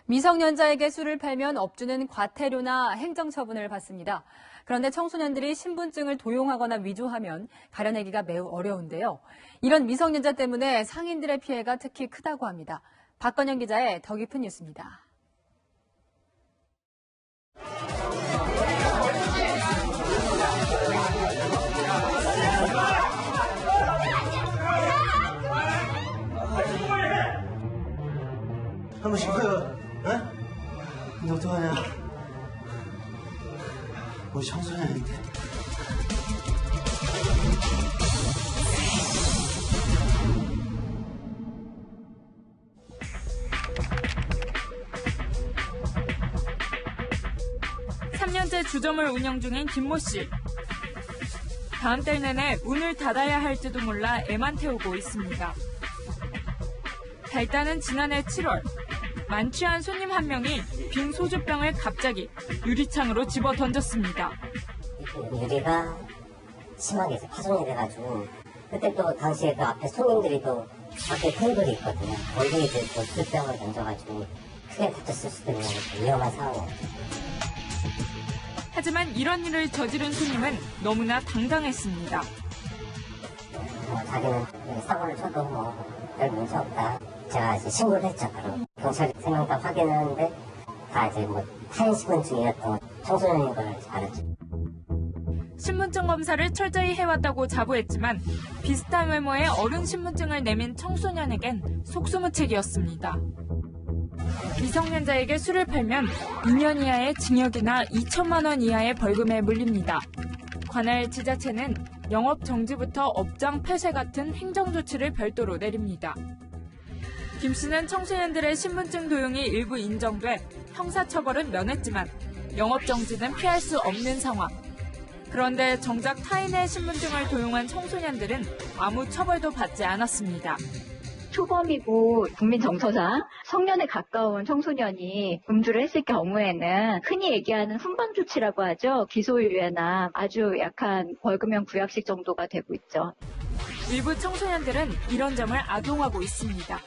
미성년자에게 술을 팔면 업주는 과태료나 행정처분을 받습니다. 그런데 청소년들이 신분증을 도용하거나 위조하면 가려내기가 매우 어려운데요. 이런 미성년자 때문에 상인들의 피해가 특히 크다고 합니다. 박건영 기자의 더 깊은 뉴스입니다. 한 번씩 커요. 어? 근데 어떡하냐. 우리 청소년인데. (3년째) 주점을 운영 중인 김모 씨. 다음 달 내내 문을 닫아야 할지도 몰라 애만 태우고 있습니다. 발단은 지난해 7월. 만취한 손님 한 명이 빈 소주병을 갑자기 유리창으로 집어 던졌습니다. 유리가 심하게 파손이 돼가지고 그때 또 당시에 그 앞에 손님들이 또 앞에 테이블이 있거든요. 거기에 이제 또 술병을 던져가지고 크게 다쳤을 수도 있는 위험한 상황이에요. 하지만 이런 일을 저지른 손님은 너무나 당당했습니다. 자기는 사고를 쳐도 별 문제 없다. 제가 이제 신고를 했죠. 바로 경찰 3명 다 확인했는데 다 이제 타인 신분증이었던 청소년인 걸 알았죠. 신분증 검사를 철저히 해왔다고 자부했지만 비슷한 외모의 어른 신분증을 내민 청소년에겐 속수무책이었습니다. 미성년자에게 술을 팔면 2년 이하의 징역이나 2천만 원 이하의 벌금에 물립니다. 관할 지자체는 영업 정지부터 업장 폐쇄 같은 행정조치를 별도로 내립니다. 김 씨는 청소년들의 신분증 도용이 일부 인정돼 형사처벌은 면했지만 영업정지는 피할 수 없는 상황. 그런데 정작 타인의 신분증을 도용한 청소년들은 아무 처벌도 받지 않았습니다. 초범이고 국민정서상 성년에 가까운 청소년이 음주를 했을 경우에는 흔히 얘기하는 훈방조치라고 하죠. 기소유예나 아주 약한 벌금형 구약식 정도가 되고 있죠. 일부 청소년들은 이런 점을 악용하고 있습니다.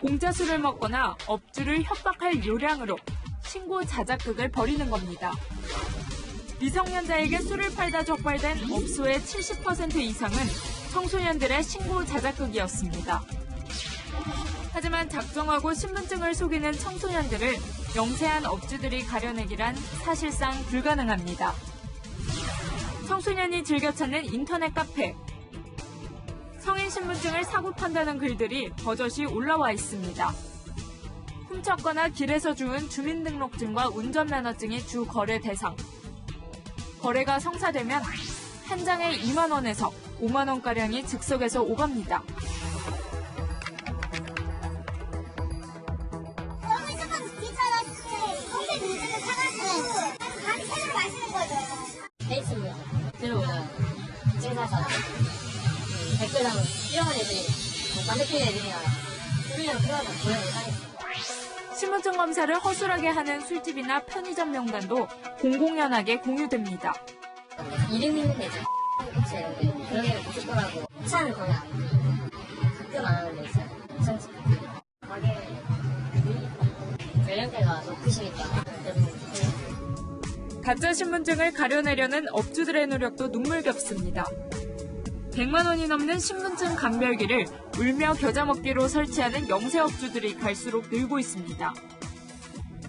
공짜 술을 먹거나 업주를 협박할 요량으로 신고 자작극을 벌이는 겁니다. 미성년자에게 술을 팔다 적발된 업소의 70% 이상은 청소년들의 신고 자작극이었습니다. 하지만 작정하고 신분증을 속이는 청소년들을 영세한 업주들이 가려내기란 사실상 불가능합니다. 청소년이 즐겨 찾는 인터넷 카페. 성인 신분증을 사고 판다는 글들이 버젓이 올라와 있습니다. 훔쳤거나 길에서 주운 주민등록증과 운전면허증이 주 거래 대상. 거래가 성사되면 한 장에 2만 원에서 5만 원가량이 즉석에서 오갑니다. 페이스북 들어오면 찍어서 댓글 나오면 이런 애들이 반대편 애들이나 우리는 그러면 고용을 하겠어. 신분증 검사를 허술하게 하는 술집이나 편의점 명단도 공공연하게 공유됩니다. 이름 있는 애들 그런 애를 붙일 거라고 차는 거야. 가끔 안 하는 데 있어요. 정식 거기에 연령대가 높으시니까 가짜 신분증을 가려내려는 업주들의 노력도 눈물겹습니다. 100만 원이 넘는 신분증 감별기를 울며 겨자 먹기로 설치하는 영세업주들이 갈수록 늘고 있습니다.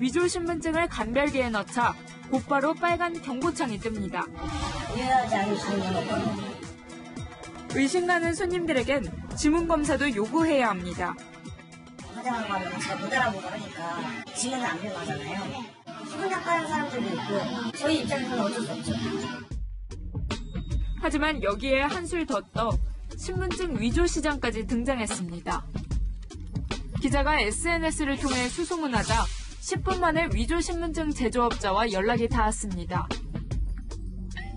위조 신분증을 감별기에 넣자 곧바로 빨간 경고창이 뜹니다. 의심 가는 손님들에겐 지문검사도 요구해야 합니다. 화장한 거는 잘 못 알아보고 하니까 지문은 안 들어가잖아요. 기분 나빠하는 사람들도 있고 저희 입장에서는 어쩔 수 없죠. 하지만 여기에 한술 더 떠 신분증 위조 시장까지 등장했습니다. 기자가 SNS를 통해 수소문하자 10분 만에 위조 신분증 제조업자와 연락이 닿았습니다.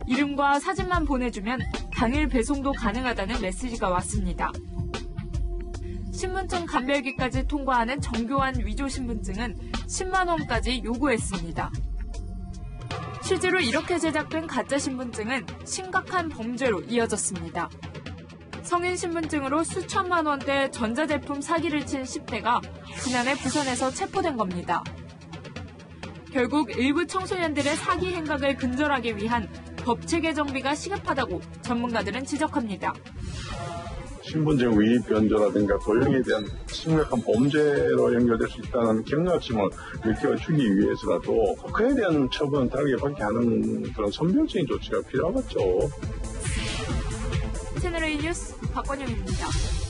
이름과 사진만 보내주면 당일 배송도 가능하다는 메시지가 왔습니다. 신분증 감별기까지 통과하는 정교한 위조 신분증은 10만 원까지 요구했습니다. 실제로 이렇게 제작된 가짜 신분증은 심각한 범죄로 이어졌습니다. 성인 신분증으로 수천만 원대 전자제품 사기를 친 10대가 지난해 부산에서 체포된 겁니다. 결국 일부 청소년들의 사기 행각을 근절하기 위한 법체계 정비가 시급하다고 전문가들은 지적합니다. 신분증 위입 변조라든가 도용에 대한 심각한 범죄로 연결될 수 있다는 경각심을 일깨워주기 위해서라도 그에 대한 처분은 다르게 받게 하는 그런 선별적인 조치가 필요하겠죠. 채널A 뉴스 박건영입니다.